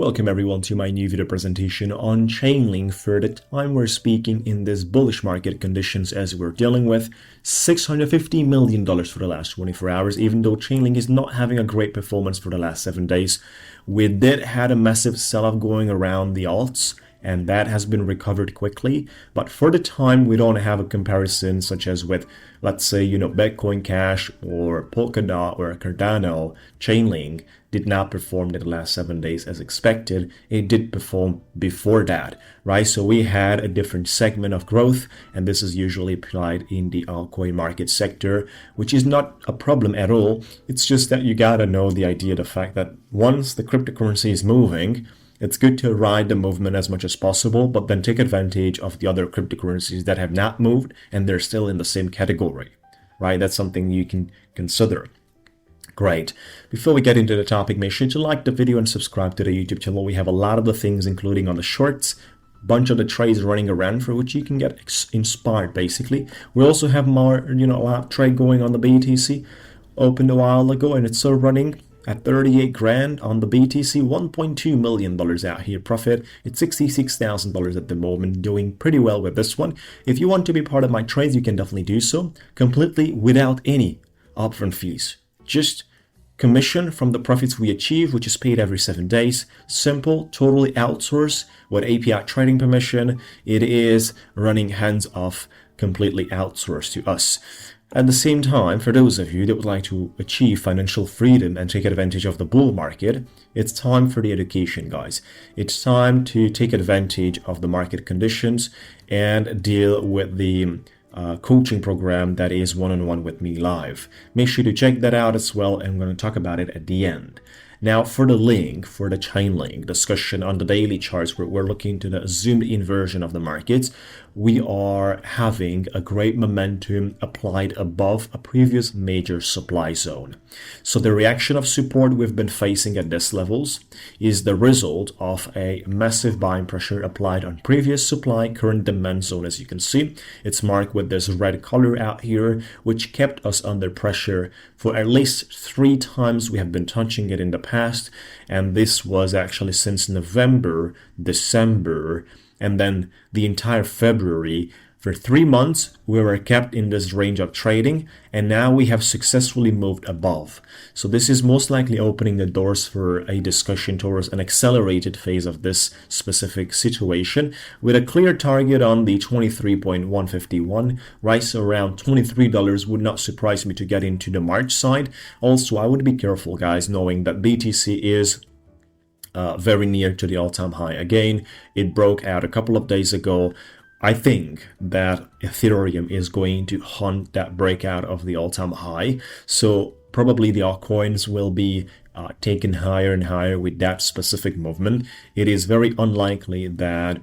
Welcome everyone to my new video presentation on Chainlink. For the time we're speaking in this bullish market conditions as we're dealing with $650 million for the last 24 hours. Even though Chainlink is not having a great performance for the last 7 days, we did had a massive sell-off going around the alts, and that has been recovered quickly. But for the time, we don't have a comparison such as with, let's say, Bitcoin Cash or Polkadot or Cardano. Chainlink did not perform in the last 7 days as expected. It did perform before that, right? So we had a different segment of growth, and this is usually applied in the altcoin market sector, which is not a problem at all. It's just that you gotta know the idea, the fact that once the cryptocurrency is moving, it's good to ride the movement as much as possible, but then take advantage of the other cryptocurrencies that have not moved and they're still in the same category, right? That's something you can consider. Great. Before we get into the topic, make sure to like the video and subscribe to the YouTube channel. We have a lot of the things, including on the shorts, bunch of the trades running around for which you can get inspired, basically. We also have more, a lot of trade going on the BTC. Opened a while ago and it's still running at 38 grand on the BTC, $1.2 million out here profit. It's $66,000 at the moment, doing pretty well with this one. If you want to be part of my trades, you can definitely do so completely without any upfront fees. Just commission from the profits we achieve, which is paid every 7 days. Simple, totally outsourced with API trading permission. It is running hands off, completely outsourced to us. At the same time, for those of you that would like to achieve financial freedom and take advantage of the bull market, it's time for the education, guys. It's time to take advantage of the market conditions and deal with the coaching program that is one-on-one with me live. Make sure to check that out as well, and I'm going to talk about it at the end. Now, for the link, for the Chainlink discussion on the daily charts, where we're looking to the zoomed in version of the markets, we are having a great momentum applied above a previous major supply zone. So the reaction of support we've been facing at these levels is the result of a massive buying pressure applied on previous supply, current demand zone. As you can see, it's marked with this red color out here, which kept us under pressure for at least 3 times. We have been touching it in the past, and this was actually since November, December, and then the entire February. For 3 months, we were kept in this range of trading, and now we have successfully moved above. So this is most likely opening the doors for a discussion towards an accelerated phase of this specific situation, with a clear target on the 23.151, right? So around $23 would not surprise me to get into the March side. Also, I would be careful, guys, knowing that BTC is very near to the all-time high. Again, it broke out a couple of days ago. I think that Ethereum is going to hunt that breakout of the all-time high. So probably the altcoins will be taken higher and higher with that specific movement. It is very unlikely that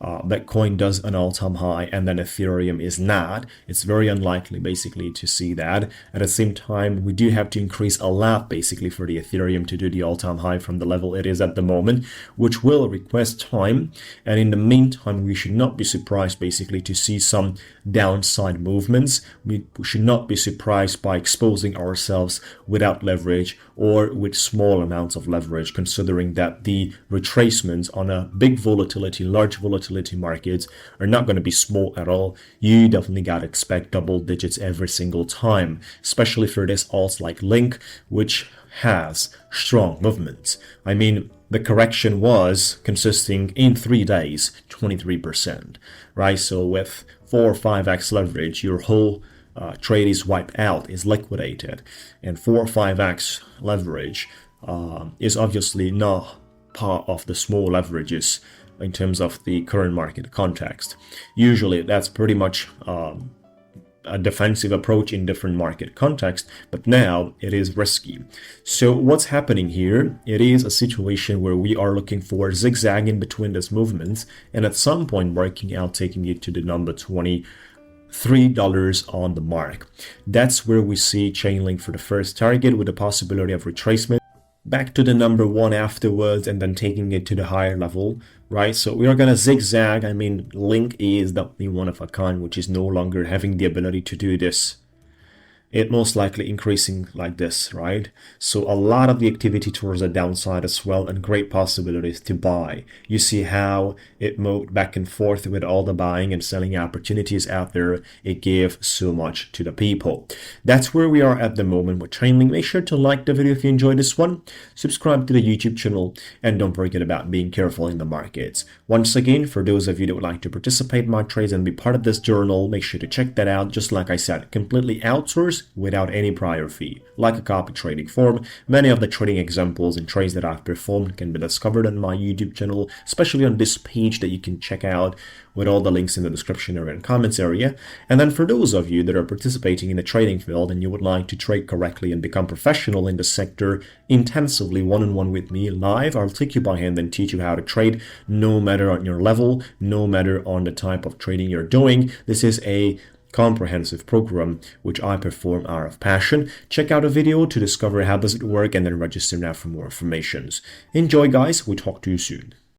Bitcoin does an all-time high and then Ethereum is not. It's very unlikely basically to see that. At the same time, we do have to increase a lot basically for the Ethereum to do the all-time high from the level it is at the moment, which will request time. And in the meantime, we should not be surprised basically to see some downside movements. We should not be surprised by exposing ourselves without leverage or with small amounts of leverage, considering that the retracements on a big volatility, large volatility markets are not going to be small at all. You definitely got to expect double digits every single time, especially for this alts like Link, which has strong movements. I mean, the correction was consisting in 3 days, 23%, right? So with 4 or 5x leverage, your whole trade is wiped out, is liquidated. And 4 or 5x leverage is obviously not part of the small leverages in terms of the current market context. Usually that's pretty much a defensive approach in different market context, but now it is risky. So what's happening here? It is a situation where we are looking for zigzagging between these movements, and at some point working out, taking it to the number $23 on the mark. That's where we see Chainlink for the first target, with the possibility of retracement back to the number 1 afterwards, and then taking it to the higher level, right? So we are going to zigzag. I mean, Link is definitely one of a kind, which is no longer having the ability to do this it most likely increasing like this, right? So a lot of the activity towards the downside as well, and great possibilities to buy. You see how it moved back and forth with all the buying and selling opportunities out there. It gave so much to the people. That's where we are at the moment with CHAINLINK. Make sure to like the video if you enjoyed this one, subscribe to the YouTube channel, and don't forget about being careful in the markets. Once again, for those of you that would like to participate in my trades and be part of this journal, make sure to check that out. Just like I said, completely outsourced without any prior fee, like a copy trading form. Many of the trading examples and trades that I've performed can be discovered on my YouTube channel, especially on this page that you can check out with all the links in the description area and comments area. And then for those of you that are participating in the trading field and you would like to trade correctly and become professional in the sector intensively, one-on-one with me live, I'll take you by hand and teach you how to trade, no matter on your level, no matter on the type of trading you're doing. This is a comprehensive program which I perform out of passion. Check out a video to discover how does it work, and then register now for more information. Enjoy, guys. We'll talk to you soon.